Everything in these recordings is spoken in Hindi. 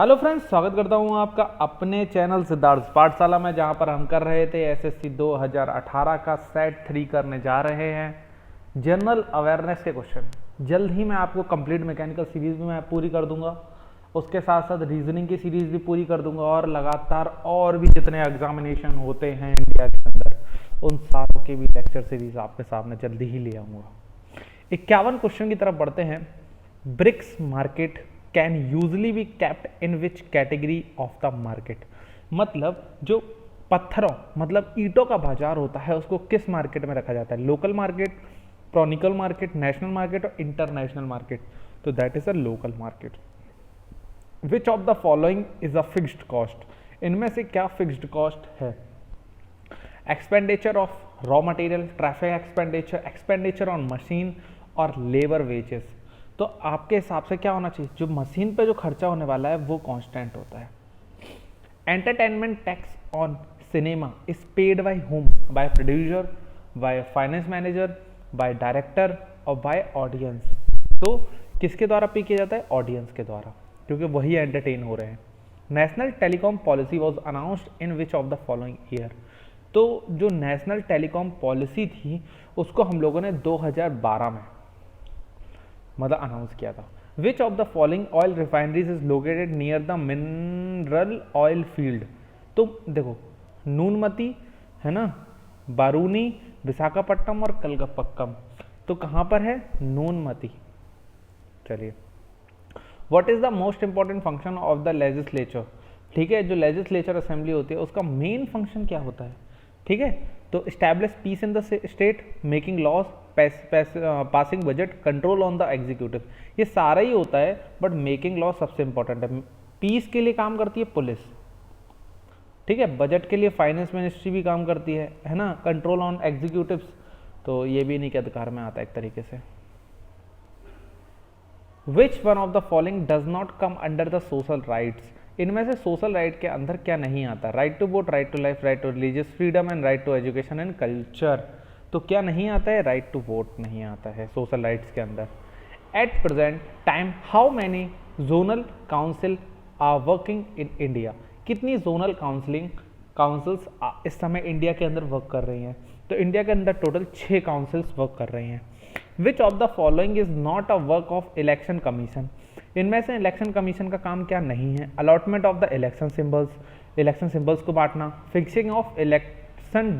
हेलो फ्रेंड्स, स्वागत करता हूं आपका अपने चैनल सिद्धार्थ पाठशाला में, जहां पर हम कर रहे थे एसएससी 2018 का सेट 3 करने जा रहे हैं। जनरल अवेयरनेस के क्वेश्चन जल्द ही मैं आपको कंप्लीट मैकेनिकल सीरीज भी मैं पूरी कर दूंगा, उसके साथ साथ रीजनिंग की सीरीज भी पूरी कर दूंगा और लगातार और भी जितने एग्जामिनेशन होते हैं इंडिया के अंदर उन सारों की भी लेक्चर सीरीज आपके सामने जल्दी ही ले आऊँगा। 51 क्वेश्चन की तरफ बढ़ते हैं। Bricks market can usually be kept in which category of the market. मतलब जो पत्थरों मतलब ईंटों का बाजार होता है उसको किस मार्केट में रखा जाता है? Local market, Chronicle market, national market और इंटरनेशनल मार्केट। तो that is a local market. Which of the following is a fixed cost? इनमें से क्या फिक्स्ड कॉस्ट है? Expenditure of raw material, traffic expenditure, expenditure on machine और लेबर वेजेस। तो आपके हिसाब से क्या होना चाहिए? जो मशीन पे जो खर्चा होने वाला है वो कांस्टेंट होता है। Entertainment tax on cinema is paid by home? By producer, by finance manager, by director और बाय ऑडियंस। तो किसके द्वारा पे किया जाता है? ऑडियंस के द्वारा, क्योंकि वही एंटरटेन हो रहे हैं। National telecom policy was announced in which of the following year? तो जो नेशनल टेलीकॉम पॉलिसी थी उसको हम लोगों ने 2012 में मतलब अनाउंस किया था। विच of the following oil refineries is located near the mineral oil field? तो देखो, नूनमती है ना, बारूनी, विशाखापट्टनम और कलगपक्कम। तो कहाँ पर है? नूनमती। चलिए, what is the most important function of the legislature? ठीक है, जो लेजिस्लेचर असेंबली होती है उसका मेन फंक्शन क्या होता है? ठीक है, तो establish peace in the state, making laws, passing budget, control on the executive. ये सारा ही होता है, बट मेकिंग लॉ सबसे इंपॉर्टेंट है। पीस के लिए काम करती है पुलिस, ठीक है, बजट के लिए फाइनेंस मिनिस्ट्री भी काम करती है ना, कंट्रोल ऑन एग्जीक्यूटिव्स तो ये भी इन्हीं के अधिकार में आता है एक तरीके से। Which one of the following does not come under the social rights? इनमें से सोशल राइट के अंदर क्या नहीं आता? Right to vote, right to life, right to religious freedom and right to education and culture. तो क्या नहीं आता है? राइट टू वोट नहीं आता है सोशल राइट्स के अंदर। At present time how many zonal council are working in India? कितनी जोनल काउंसिल्स इस समय इंडिया के अंदर वर्क कर रही हैं? तो इंडिया के अंदर टोटल 6 काउंसिल्स वर्क कर रही हैं। Which of the following is not a work of election commission? इनमें से इलेक्शन कमीशन का काम क्या नहीं है? Allotment of the election symbols को बांटना, फिक्सिंग ऑफ इलेक्शन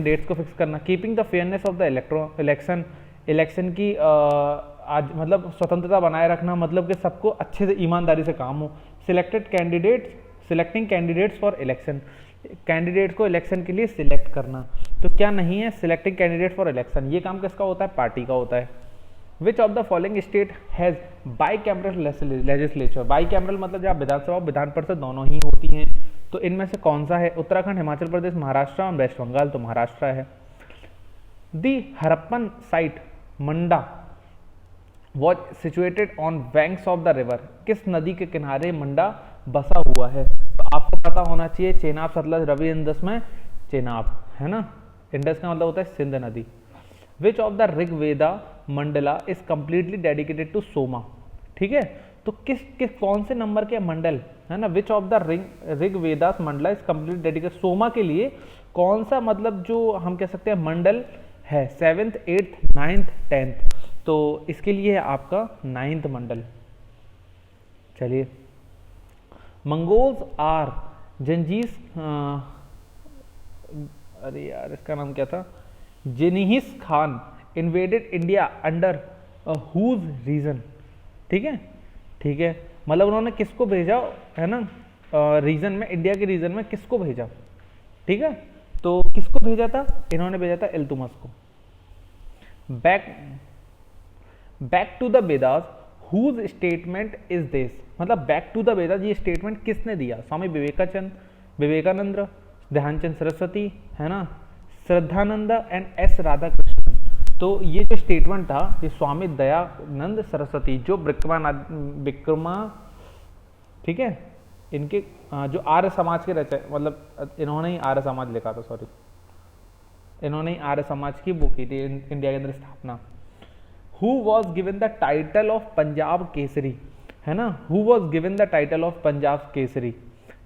डेट्स को फिक्स करना, keeping the fairness of the election की आज मतलब स्वतंत्रता बनाए रखना, मतलब कि सबको अच्छे से ईमानदारी से काम हो, selecting candidates for election, candidates को इलेक्शन के लिए सिलेक्ट करना। तो क्या नहीं है? Selecting candidate for election. ये काम किसका होता है? पार्टी का होता है। Which of the following state has by cameral legislature? By cameral मतलब जहाँ विधानसभा और विधान परिषद दोनों ही होती हैं। तो इनमें से कौन सा है? उत्तराखंड, हिमाचल प्रदेश, महाराष्ट्र और वेस्ट बंगाल। तो महाराष्ट्र है। The Harappan site Manda was situated on banks of the river? किस नदी के किनारे मंडा बसा हुआ है? तो आपको पता होना चाहिए, चेनाब, सतलज, रवि, इंडस में चेनाब है ना। इंडस का मतलब होता है सिंध नदी। Which of the Rigveda mandala is completely dedicated to Soma? ठीक है, तो किस कौन से नंबर के मंडल है ना? विच of the Rigveda mandala is completely dedicated Soma के लिए कौन सा मतलब जो हम कह सकते हैं मंडल है? 7th, 8th, 9th, 10th। तो इसके लिए है आपका 9th मंडल। चलिए, मंगोल्स आर जंजीस अरे यार इसका नाम क्या था? Genghis Khan invaded India under whose reign? ठीक है, ठीक है, मतलब उन्होंने किसको भेजा है ना? रीजन में, इंडिया के रीजन में किसको भेजा? ठीक है, तो किसको भेजा था? इन्होंने भेजा था इल्तुतमिश को। Back to the Vedas whose statement is this? मतलब बैक टू द वेदास ये स्टेटमेंट किसने दिया? स्वामी विवेकानंद, ध्यानचंद सरस्वती है ना, श्रद्धानंद एंड एस राधाकृष्णन। तो ये जो स्टेटमेंट था ये स्वामी दयानंद सरस्वती जो विक्रमा ठीक है, इनके जो आर्य समाज के मतलब इन्होंने ही आर्य समाज लिखा था, सॉरी, इन्होंने ही आर्य समाज की बुक की थी इंडिया के अंदर स्थापना। Who was given the title of Punjab Kesari? है ना। Who was given the title of Punjab Kesari,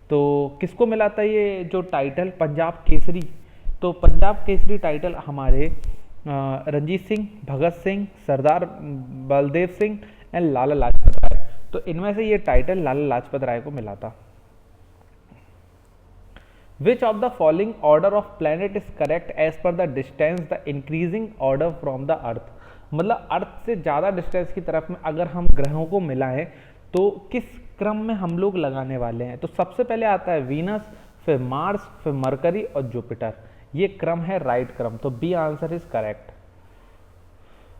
तो किसको मिला था ये जो टाइटल पंजाब केसरी, तो पंजाब केसरी टाइटल हमारे रंजीत सिंह, भगत सिंह, सरदार बलदेव सिंह एंड लाला लाजपत राय, तो इनमें से ये टाइटल लाला लाजपत राय को मिला था। Which of the following order of planet is correct as per the distance the increasing order from the earth, मतलब अर्थ से ज़्यादा डिस्टेंस की तरफ में अगर हम ग्रहों को मिलाएं तो किस क्रम में हम लोग लगाने वाले हैं। तो सबसे पहले आता है वीनस, फिर मार्स, फिर मरकरी और जुपिटर, ये क्रम है राइट क्रम, तो B answer is correct.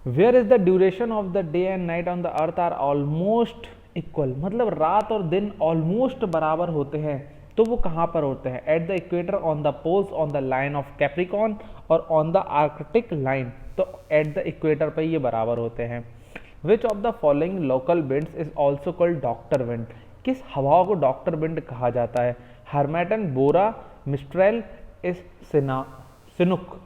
Where is the duration of the day and night on the earth are almost equal, मतलब रात और दिन ऑलमोस्ट बराबर होते हैं, तो वो कहाँ पर होते हैं, at the equator, on the poles, on the line of Capricorn और ऑन द आर्कटिक लाइन, तो एट द इक्वेटर पे ये बराबर होते हैं। Which of the following local winds is also called doctor wind, किस हवा को डॉक्टर विंड कहा जाता है, हर्मेटन, बोरा, मिस्ट्रेल, इस सिनुक,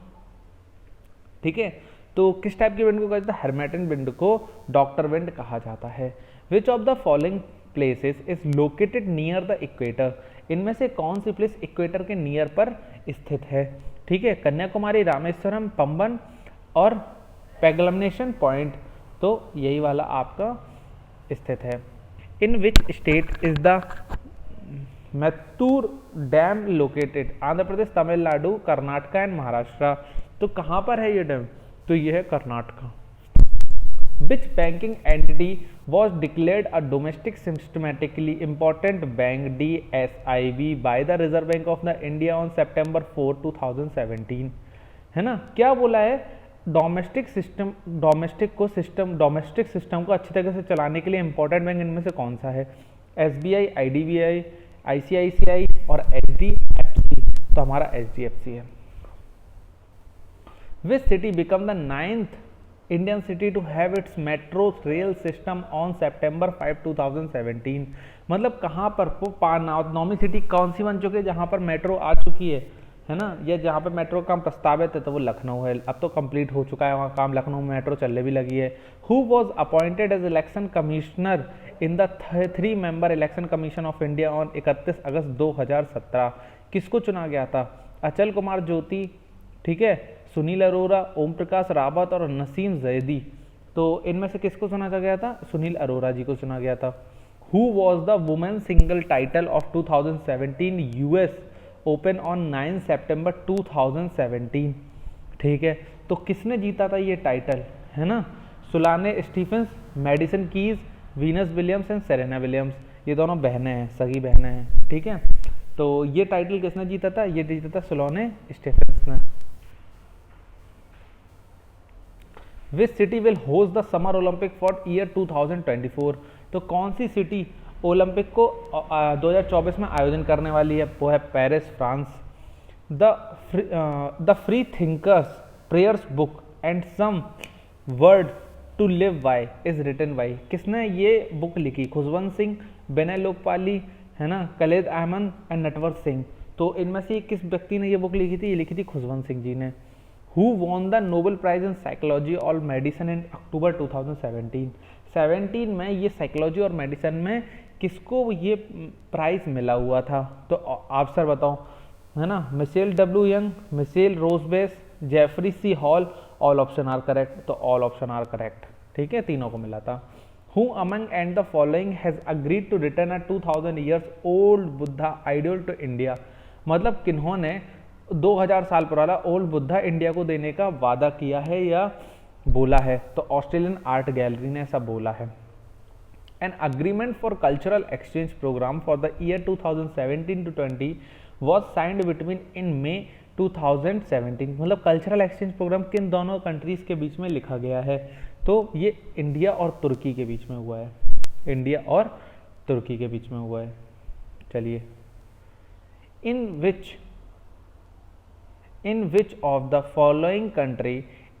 ठीक है, तो किस टाइप के विंड को कहा जाता है, हर्मेटन विंड को डॉक्टर विंड कहा जाता है। Which of the following places is located near the equator, इनमें से कौन सी प्लेस इक्वेटर के नियर पर स्थित है, ठीक है, कन्याकुमारी, रामेश्वरम, पंबन और पैगलमनेशन पॉइंट, तो यही वाला आपका स्थित है। In which state is the Mettur dam located, Andhra Pradesh, Tamil Nadu, Karnataka and Maharashtra, तो कहाँ पर है ये डैम, तो ये है Karnataka. Which banking entity was declared a domestic systematically important bank DSIB by the Reserve Bank of the India on September 4, 2017, है ना। क्या बोला है, डोमेस्टिक सिस्टम को अच्छी तरह से चलाने के लिए इंपॉर्टेंट बैंक इनमें से कौन सा है, SBI, IDBI, ICICI और HDFC, तो हमारा HDFC है। Which city become the 9th Indian city to have its metro rail system on September 5, 2017, मतलब कहाँ पर वो 9वीं सिटी कौन सी बन चुकी है जहाँ पर मेट्रो आ चुकी है ना, ये जहाँ पर मेट्रो काम प्रस्तावित है तो वो लखनऊ है, अब तो कंप्लीट हो चुका है वहाँ काम, लखनऊ में मेट्रो चलने भी लगी है। Who was appointed as election commissioner in the 3 member election commission of India on 31 August 2017, किसको चुना गया था, अचल कुमार ज्योति, ठीक है, सुनील अरोरा, ओम प्रकाश रावत और नसीम जैदी, तो इनमें से किसको चुना गया था, सुनील अरोरा जी को चुना गया था। Who was the women single title of 2017 US open on 9 सितंबर 2017, ठीक है, तो किसने जीता था ये टाइटल, है ना, Sloane Stephens, Madison Keys, Venus Williams and Serena Williams, ये दोनों बहनें हैं, सगी बहनें हैं, ठीक है, तो ये टाइटल किसने जीता था, ये जीता था सुलाने स्टीफेंस ने। Which city will host the summer Olympic for year 2024, तो कौन सी सिटी ओलंपिक को 2024 में आयोजन करने वाली है, वो है Paris, France. The free thinkers prayers book and some word to live by is written by, किसने ये बुक लिखी, खुशवंत सिंह, विनय लोकपाली, है ना, कलेद अहमद एंड नटवर सिंह, तो इनमें से किस व्यक्ति ने ये बुक लिखी थी, ये लिखी थी खुशवंत सिंह जी ने। Who won the Nobel Prize in Psychology or Medicine in October 2017, 17 में ये साइकोलॉजी और मेडिसिन में किसको ये प्राइज मिला हुआ था, तो आंसर बताओ, है ना, Michael W Young, Michael Rosbash, Jeffrey C Hall, all option are correct, तो ऑल ऑप्शन आर करेक्ट, ठीक है, तीनों को मिला था। Who among and the following has agreed to return a 2000 years old Buddha idol to India, मतलब किन्होंने 2000 साल पुराना ओल्ड बुद्धा इंडिया को देने का वादा किया है या बोला है, तो ऑस्ट्रेलियन आर्ट गैलरी ने ऐसा बोला है। An agreement for cultural exchange programme for the year 2017 to 20 was signed between in May 2017, मतलब कल्चरल एक्सचेंज प्रोग्राम किन दोनों कंट्रीज के बीच में लिखा गया है, तो ये इंडिया और तुर्की के बीच में हुआ है, इंडिया और तुर्की के बीच में हुआ है। चलिए, in which of the following country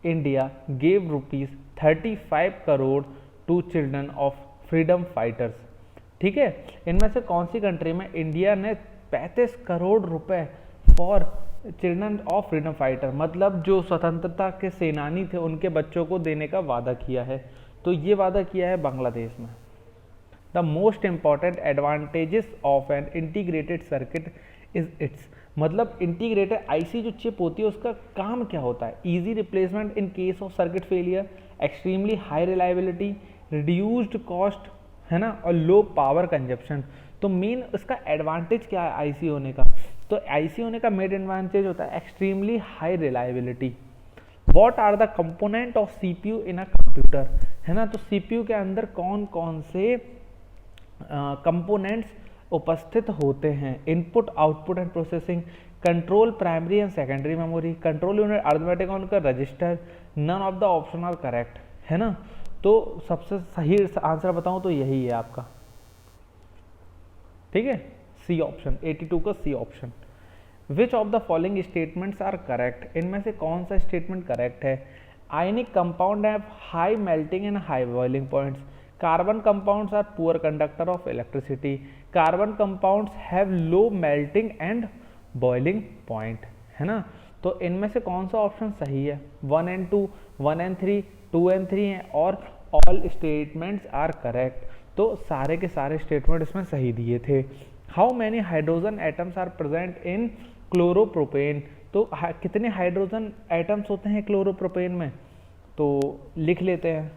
India gave rupees 35 crore to children of freedom fighters, ठीक है, इनमें से कौन सी कंट्री में इंडिया ने 35 करोड़ रुपए for children of freedom fighter, मतलब जो स्वतंत्रता के सेनानी थे उनके बच्चों को देने का वादा किया है, तो ये वादा किया है बांग्लादेश में। The the most important advantages of an integrated circuit is it's, मतलब इंटीग्रेटेड आईसी जो चिप होती है उसका काम क्या होता है, easy replacement in case of circuit failure, extremely high reliability, reduced cost, है ना, और लो पावर कंजप्शन। तो मेन इसका एडवांटेज क्या है आईसी होने का, तो आईसी होने का मेन एडवांटेज होता है extremely high reliability. What are the component of CPU in a computer, है ना, तो सीपीयू के अंदर कौन कौन से कंपोनेंट्स उपस्थित होते हैं, input output and processing, control primary and secondary memory, control unit arithmetic उनका register, none of the option are correct, है ना। तो सबसे सही आंसर बताऊं तो यही है आपका, ठीक है, सी ऑप्शन, 82 का C option. Which of the following statements are correct, इनमें से कौन सा स्टेटमेंट करेक्ट है। Ionic compound have high melting and high boiling points, carbon compounds are poor conductor of electricity, carbon compounds have low melting and boiling point, है ना। तो इनमें से कौन सा ऑप्शन सही है, 1 and 2, 1 and 3, 2 and 3 है, और ऑल स्टेटमेंट्स आर करेक्ट, तो सारे के सारे स्टेटमेंट इसमें सही दिए थे। How many hydrogen atoms are present in chloropropane, तो कितने हाइड्रोजन एटम्स होते हैं क्लोरोप्रोपेन में, तो लिख लेते हैं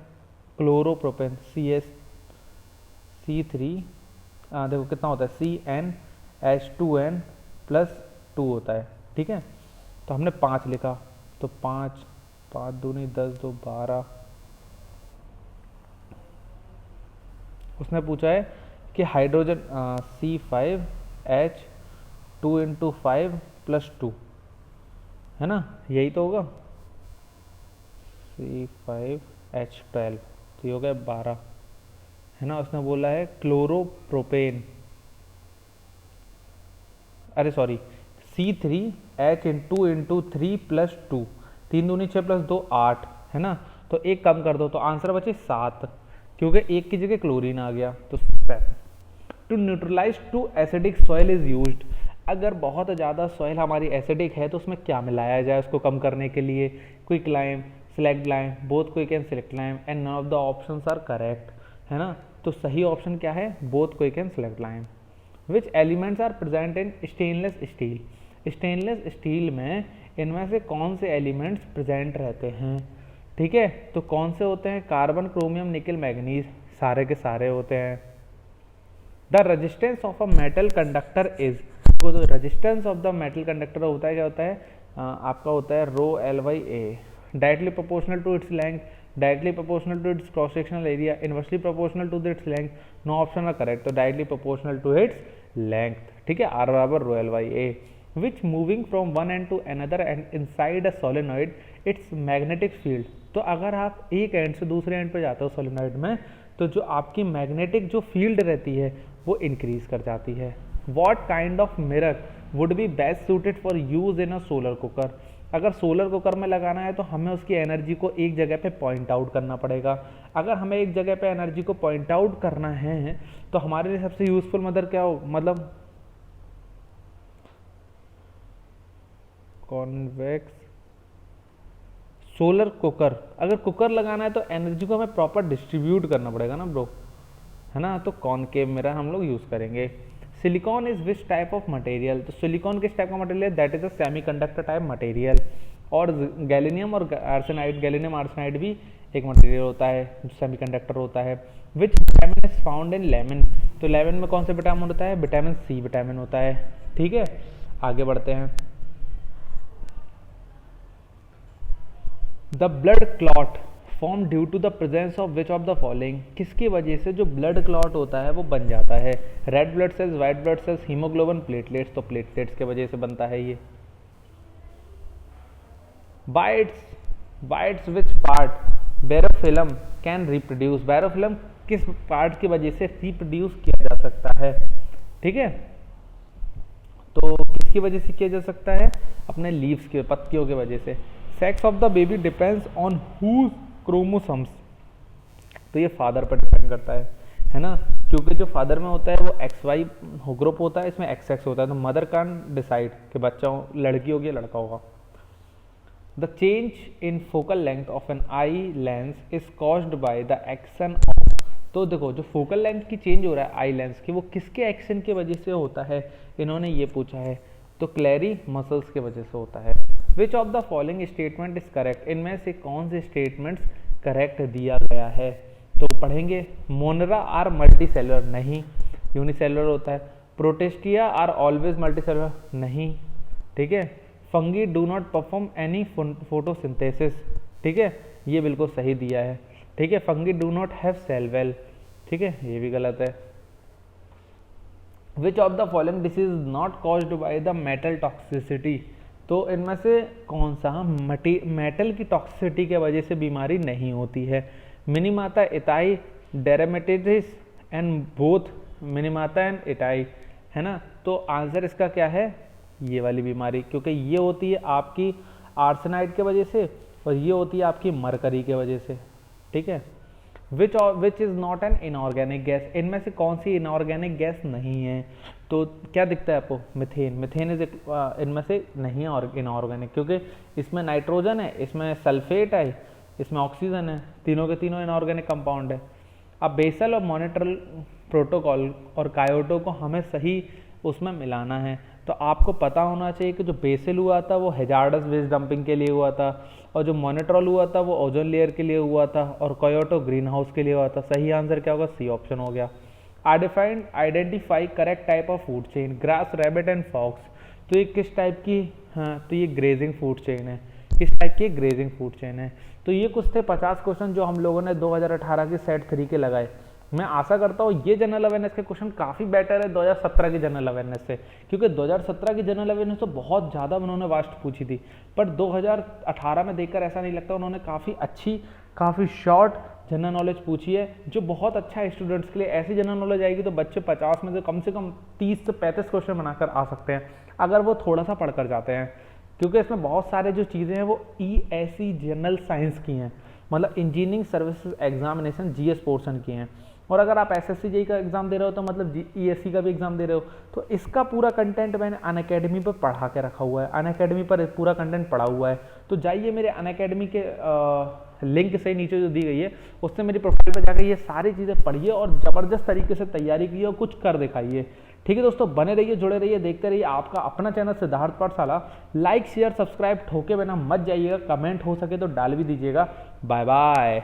क्लोरोप्रोपेन CH3, देखो कितना होता है CnH2n + 2 होता है, ठीक है, तो हमने 5 लिखा, तो 5 5 दूनी 10 2 12। उसने पूछा है कि हाइड्रोजन C5H2 × 5 + 2, है ना, यही तो होगा, C5H12, तो ये हो गया 12, है ना। उसने बोला है क्लोरोप्रोपेन, अरे सॉरी, C3H2 × 3 + 2, 3 दूनी 6 + 2 8, है ना, तो एक कम कर दो तो आंसर बचे 7, क्योंकि एक की जगह क्लोरीन आ गया, तो 7। To neutralize to acidic soil is used, अगर बहुत ज़्यादा सॉइल हमारी एसिडिक है तो उसमें क्या मिलाया जाए उसको कम करने के लिए, quick lime, slaked lime, both quick and slaked lime, and none of the options are correct, है ना। तो सही ऑप्शन क्या है, both quick and slaked lime. Which elements are present in stainless steel, stainless steel में इनमें से कौन से एलिमेंट्स प्रेजेंट रहते हैं, ठीक है, तो कौन से होते हैं, कार्बन, क्रोमियम, निकल, मैग्नीज, सारे के सारे होते हैं। The resistance of a metal conductor is, वो जो resistance of the metal conductor होता है क्या होता है, आपका होता है ρ/L/A, directly proportional to its length, directly proportional to its cross sectional area, inversely proportional to its length, no option are correct, तो directly proportional to its length, ठीक है, R = ρ/L/A। Which moving from one end to another end inside a solenoid it's magnetic field, तो अगर आप एक एंड से दूसरे एंड पे जाते हो सोलेनॉइड में, तो जो आपकी मैग्नेटिक जो फील्ड रहती है वो इंक्रीज कर जाती है। What kind of mirror would be best suited for use in a solar cooker, अगर सोलर कुकर में लगाना है तो हमें उसकी एनर्जी को एक जगह पे पॉइंट आउट करना पड़ेगा। अगर हमें एक जगह पे एनर्जी को पॉइंट आउट करना है तो हमारे लिए सबसे यूजफुल मदर क्या हो, मतलब कॉन्वेक्स सोलर कुकर। अगर कुकर लगाना है तो एनर्जी को हमें प्रॉपर डिस्ट्रीब्यूट करना पड़ेगा ना ब्रो, है ना, तो कॉनकेव मिरर हम लोग यूज करेंगे। Silicon is which type of material, तो सिलिकॉन किस टाइप का मटेरियल है, that is a semiconductor type material. और गैलिनियम और आर्सेनाइड, गैलिनियम आर्सेनाइड भी एक मटेरियल होता है जो सेमीकंडक्टर होता है। Which vitamin is found in lemon, तो लेमन में कौन सा विटामिन होता है, विटामिन C विटामिन होता है, ठीक है। आगे बढ़ते हैं। The blood clot form due to the presence of which of the following, किसकी वजह से जो ब्लड क्लॉट होता है वो बन जाता है, red blood cells, white blood cells, haemoglobin, platelets, तो प्लेटलेट्स के वजह से बनता है ये। Bites which part Bryophyllum can reproduce, Bryophyllum किस पार्ट की वजह से रिप्रोड्यूस किया जा सकता है, ठीक है, तो किसकी वजह से किया जा सकता है, अपने लीव्स के, पत्तियों की वजह से। Sex of the baby depends on whose chromosomes, तो ये फादर पर डिपेंड करता है ना, क्योंकि जो फादर में होता है वो XY ग्रुप होता है, इसमें XX होता है, तो मदर कैन डिसाइड कि बच्चा लड़की होगी या लड़का होगा। The change in focal length of an eye lens is caused by the action of तो देखो जो फोकल लेंथ की चेंज हो रहा है आई लेंस की, वो किसके एक्शन की वजह से होता है, इन्होंने ये पूछा है, तो क्लैरी मसल्स की वजह से होता है। Which of the following statement is correct, इनमें से कौन से स्टेटमेंट्स करेक्ट दिया गया है, तो पढ़ेंगे। मोनरा आर मल्टीसेलुलर, नहीं, यूनिसेलुलर होता है। प्रोटेस्टिया आर ऑलवेज मल्टीसेलुलर, नहीं, ठीक है। Fungi do not perform any photosynthesis, ठीक है, ये बिल्कुल सही दिया है, ठीक है। Fungi do not have cell wall, ठीक है, ये भी गलत है। Which of the following disease not caused by the metal toxicity, तो इनमें से कौन सा मेटल की टॉक्सिसिटी के वजह से बीमारी नहीं होती है। Minamata itai dermatitis and both Minamata and itai, है ना। तो आंसर इसका क्या है, ये वाली बीमारी, क्योंकि ये होती है आपकी आर्सेनाइड के वजह से और ये होती है आपकी मरकरी के वजह से, ठीक है। Which is not an inorganic gas, इनमें से कौन सी इनऑर्गेनिक गैस नहीं है, तो क्या दिखता है आपको, मिथेन। मिथेन इज इनमें से नहीं है इनऑर्गेनिक, क्योंकि इसमें नाइट्रोजन है, इसमें सल्फेट है, इसमें ऑक्सीजन है, तीनों के तीनों इनऑर्गेनिक कंपाउंड है। अब बेसल और मॉनिटरल प्रोटोकॉल और कायोटो को हमें सही उसमें मिलाना है, तो आपको पता होना चाहिए कि जो बेसल हुआ था वो हैजार्डस वेस्ट डंपिंग के लिए हुआ था, और जो मॉनिट्रॉल हुआ था वो ओजोन लेयर के लिए हुआ था, और कायोटो ग्रीन हाउस के लिए हुआ था। सही आंसर क्या होगा, सी ऑप्शन हो गया। Identify correct type of food chain, grass, rabbit and fox, तो ये किस टाइप की, हाँ, तो ये ग्रेजिंग फूड चेन है, किस टाइप की, ग्रेजिंग फूड चेन है। तो ये कुछ थे 50 क्वेश्चन जो हम लोगों ने 2018 के सेट 3 के लगाए। मैं आशा करता हूँ ये जनरल अवेयरनेस के क्वेश्चन काफ़ी बेटर है 2017 की जनरल अवेयरनेस से, क्योंकि 2017 की जनरल अवेयरनेस तो बहुत ज़्यादा उन्होंने वास्ट पूछी थी, पर 2018 में देखकर ऐसा नहीं लगता, उन्होंने काफ़ी अच्छी, काफ़ी शॉर्ट जनरल नॉलेज पूछी है, जो बहुत अच्छा है स्टूडेंट्स के लिए। ऐसी जनरल नॉलेज आएगी तो बच्चे 50 में से कम 30 से 35 क्वेश्चन बनाकर आ सकते हैं, अगर वो थोड़ा सा पढ़कर जाते हैं, क्योंकि इसमें बहुत सारे जो चीज़ें हैं वो ESE जनरल साइंस की हैं, मतलब engineering services examination GS portion की हैं। और अगर आप SSC JEE का एग्जाम दे रहे हो तो मतलब ESE का भी एग्जाम दे रहे हो, तो इसका पूरा कंटेंट मैंने अनअकैडमी पर पढ़ा के रखा हुआ है, अनअकैडमी पर पूरा कंटेंट पढ़ा हुआ है। तो जाइए मेरे अनअकैडमी के लिंक से नीचे जो दी गई है उससे मेरी प्रोफाइल पर जाकर ये सारी चीज़ें पढ़िए और ज़बरदस्त तरीके से तैयारी कीजिए और कुछ कर दिखाइए। ठीक है दोस्तों, बने रहिए, जुड़े रहिए, देखते रहिए आपका अपना चैनल सिद्धार्थ पाठशाला। लाइक शेयर सब्सक्राइब ठोके बिना मत जाइएगा, कमेंट हो सके तो डाल भी दीजिएगा। Bye bye.